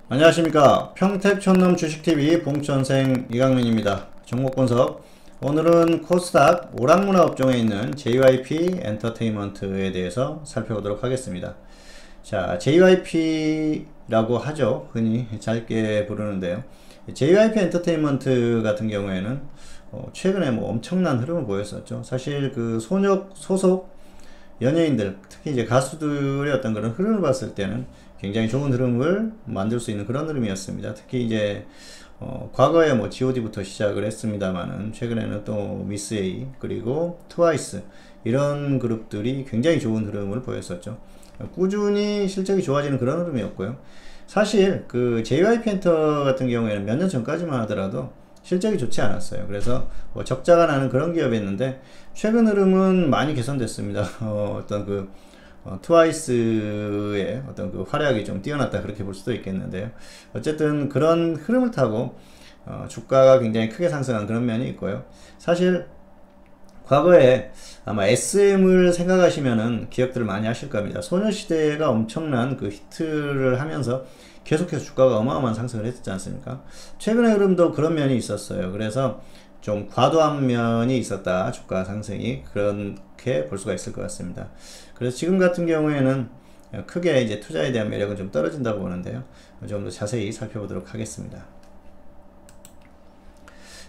안녕하십니까. 평택촌놈 주식TV 봉천생 이강민입니다. 종목 분석. 오늘은 코스닥 오락문화 업종에 있는 JYP 엔터테인먼트에 대해서 살펴보도록 하겠습니다. 자, JYP라고 하죠. 흔히 짧게 부르는데요. JYP 엔터테인먼트 같은 경우에는 최근에 엄청난 흐름을 보였었죠. 사실 그 소속 연예인들, 특히 이제 가수들의 어떤 그런 흐름을 봤을 때는 굉장히 좋은 흐름을 만들 수 있는 그런 흐름이었습니다. 특히 이제 과거에 G.O.D부터 시작을 했습니다만은 최근에는 또 미스 A 그리고 트와이스 이런 그룹들이 굉장히 좋은 흐름을 보였었죠. 꾸준히 실적이 좋아지는 그런 흐름이었고요. 사실 그 JYP 엔터 같은 경우에는 몇 년 전까지만 하더라도 실적이 좋지 않았어요. 그래서 적자가 나는 그런 기업이었는데 최근 흐름은 많이 개선됐습니다. 어떤 그 트와이스의 어떤 그 활약이 좀 뛰어났다 그렇게 볼 수도 있겠는데요. 어쨌든 그런 흐름을 타고 주가가 굉장히 크게 상승한 그런 면이 있고요. 사실 과거에 아마 SM을 생각하시면은 기억들을 많이 하실 겁니다. 소녀시대가 엄청난 그 히트를 하면서 계속해서 주가가 어마어마한 상승을 했지 않습니까? 최근의 흐름도 그런 면이 있었어요. 그래서 좀 과도한 면이 있었다. 주가 상승이 그렇게 볼 수가 있을 것 같습니다. 그래서 지금 같은 경우에는 크게 이제 투자에 대한 매력은 좀 떨어진다고 보는데요. 좀 더 자세히 살펴보도록 하겠습니다.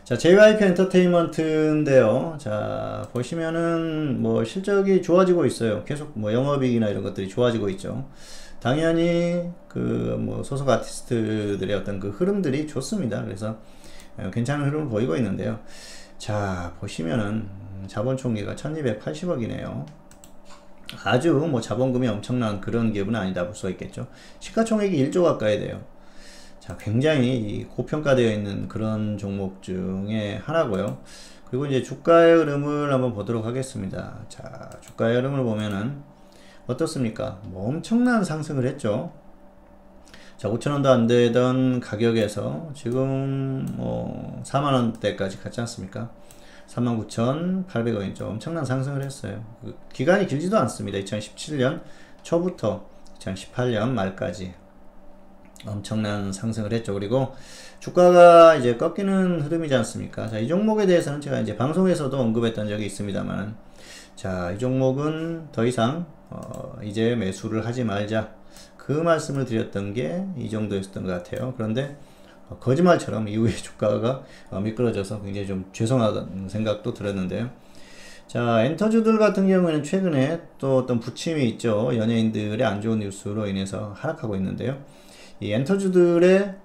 자, JYP 엔터테인먼트인데요. 자, 보시면은 실적이 좋아지고 있어요. 계속 영업이익이나 이런 것들이 좋아지고 있죠. 당연히 그 소속 아티스트들의 어떤 그 흐름들이 좋습니다. 그래서 괜찮은 흐름을 보이고 있는데요. 자, 보시면은 자본 총계가 1280억이네요. 아주 자본금이 엄청난 그런 기업은 아니다 볼 수가 있겠죠. 시가총액이 1조 가까이 돼요. 자, 굉장히 고평가되어 있는 그런 종목 중에 하나고요. 그리고 이제 주가의 흐름을 한번 보도록 하겠습니다. 자, 주가의 흐름을 보면은 어떻습니까? 엄청난 상승을 했죠. 자, 5천원도 안 되던 가격에서 지금 4만원대까지 갔지 않습니까? 39,800원이죠. 엄청난 상승을 했어요. 그 기간이 길지도 않습니다. 2017년 초부터 2018년 말까지 엄청난 상승을 했죠. 그리고 주가가 이제 꺾이는 흐름이지 않습니까? 자, 이 종목에 대해서는 제가 이제 방송에서도 언급했던 적이 있습니다만, 자, 이 종목은 더 이상 이제 매수를 하지 말자 그 말씀을 드렸던 게 이 정도였던 것 같아요. 그런데 거짓말처럼 이후에 주가가 미끄러져서 굉장히 좀 죄송하다는 생각도 들었는데요. 자, 엔터주들 같은 경우에는 최근에 또 어떤 부침이 있죠. 연예인들의 안 좋은 뉴스로 인해서 하락하고 있는데요. 이 엔터주들의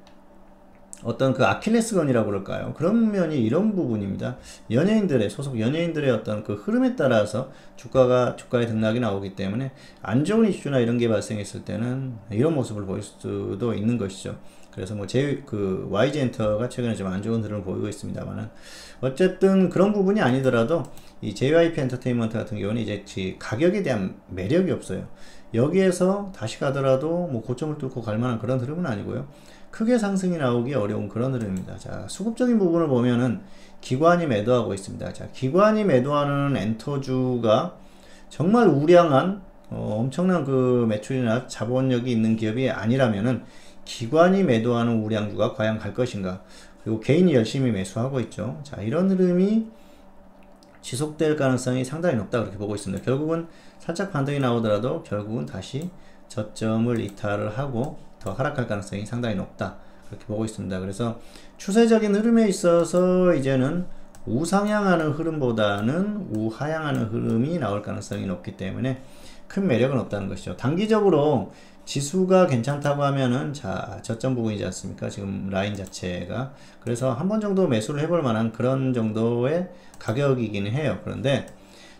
어떤 그 아킬레스건이라고 그럴까요? 그런 면이 이런 부분입니다. 소속 연예인들의 어떤 그 흐름에 따라서 주가의 등락이 나오기 때문에 안 좋은 이슈나 이런 게 발생했을 때는 이런 모습을 보일 수도 있는 것이죠. 그래서 YG 엔터가 최근에 좀 안 좋은 흐름을 보이고 있습니다만은 어쨌든 그런 부분이 아니더라도 이 JYP 엔터테인먼트 같은 경우는 이제 가격에 대한 매력이 없어요. 여기에서 다시 가더라도 고점을 뚫고 갈 만한 그런 흐름은 아니고요. 크게 상승이 나오기 어려운 그런 흐름입니다. 자, 수급적인 부분을 보면은 기관이 매도하고 있습니다. 자, 기관이 매도하는 엔터주가 정말 우량한 엄청난 그 매출이나 자본력이 있는 기업이 아니라면은 기관이 매도하는 우량주가 과연 갈 것인가? 그리고 개인이 열심히 매수하고 있죠. 자, 이런 흐름이 지속될 가능성이 상당히 높다 그렇게 보고 있습니다. 결국은 살짝 반등이 나오더라도 결국은 다시 저점을 이탈을 하고 더 하락할 가능성이 상당히 높다 그렇게 보고 있습니다. 그래서 추세적인 흐름에 있어서 이제는 우상향하는 흐름보다는 우하향하는 흐름이 나올 가능성이 높기 때문에 큰 매력은 없다는 것이죠. 단기적으로 지수가 괜찮다고 하면은 자, 저점 부분이지 않습니까? 지금 라인 자체가. 그래서 한 번 정도 매수를 해볼 만한 그런 정도의 가격이기는 해요. 그런데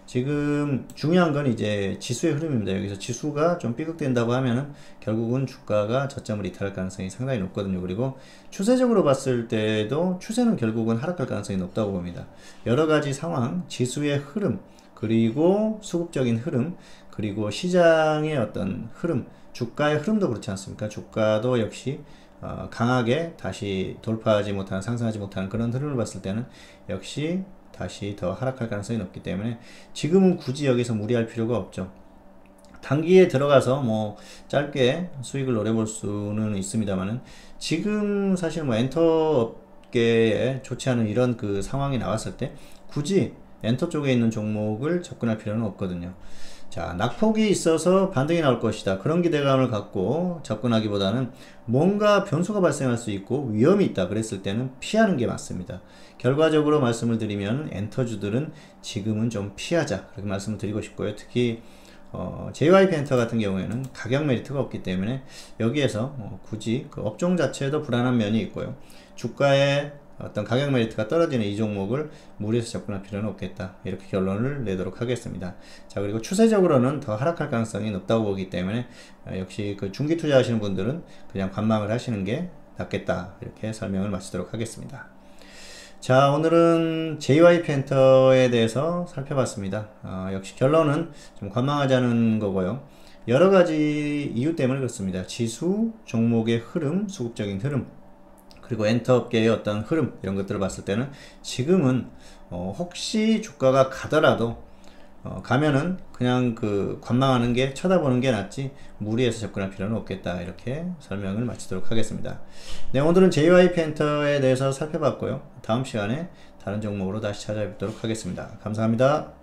지금 중요한 건 이제 지수의 흐름입니다. 여기서 지수가 좀 삐걱된다고 하면은 결국은 주가가 저점을 이탈할 가능성이 상당히 높거든요. 그리고 추세적으로 봤을 때도 추세는 결국은 하락할 가능성이 높다고 봅니다. 여러 가지 상황, 지수의 흐름, 그리고 수급적인 흐름, 그리고 시장의 어떤 흐름, 주가의 흐름도 그렇지 않습니까? 주가도 역시 강하게 다시 돌파하지 못하는, 상승하지 못하는 그런 흐름을 봤을 때는 역시 다시 더 하락할 가능성이 높기 때문에 지금은 굳이 여기서 무리할 필요가 없죠. 단기에 들어가서 뭐 짧게 수익을 노려볼 수는 있습니다만은 지금 사실 뭐 엔터 업계에 좋지 않은 이런 그 상황이 나왔을 때 굳이 엔터 쪽에 있는 종목을 접근할 필요는 없거든요. 자, 낙폭이 있어서 반등이 나올 것이다, 그런 기대감을 갖고 접근하기보다는 뭔가 변수가 발생할 수 있고 위험이 있다 그랬을 때는 피하는 게 맞습니다. 결과적으로 말씀을 드리면 엔터주들은 지금은 좀 피하자, 그렇게 말씀을 드리고 싶고요. 특히 JYP 엔터 같은 경우에는 가격 메리트가 없기 때문에 여기에서 굳이 그 업종 자체에도 불안한 면이 있고요. 주가의 어떤 가격 메리트가 떨어지는 이 종목을 무리해서 접근할 필요는 없겠다, 이렇게 결론을 내도록 하겠습니다. 자, 그리고 추세적으로는 더 하락할 가능성이 높다고 보기 때문에 역시 그 중기 투자하시는 분들은 그냥 관망을 하시는 게 낫겠다, 이렇게 설명을 마치도록 하겠습니다. 자, 오늘은 JYP 엔터에 대해서 살펴봤습니다. 역시 결론은 좀 관망하자는 거고요. 여러가지 이유 때문에 그렇습니다. 지수, 종목의 흐름, 수급적인 흐름, 그리고 엔터업계의 어떤 흐름, 이런 것들을 봤을 때는 지금은 혹시 주가가 가더라도 가면은 그냥 그 관망하는 게, 쳐다보는 게 낫지 무리해서 접근할 필요는 없겠다, 이렇게 설명을 마치도록 하겠습니다. 네, 오늘은 JYP 엔터에 대해서 살펴봤고요. 다음 시간에 다른 종목으로 다시 찾아뵙도록 하겠습니다. 감사합니다.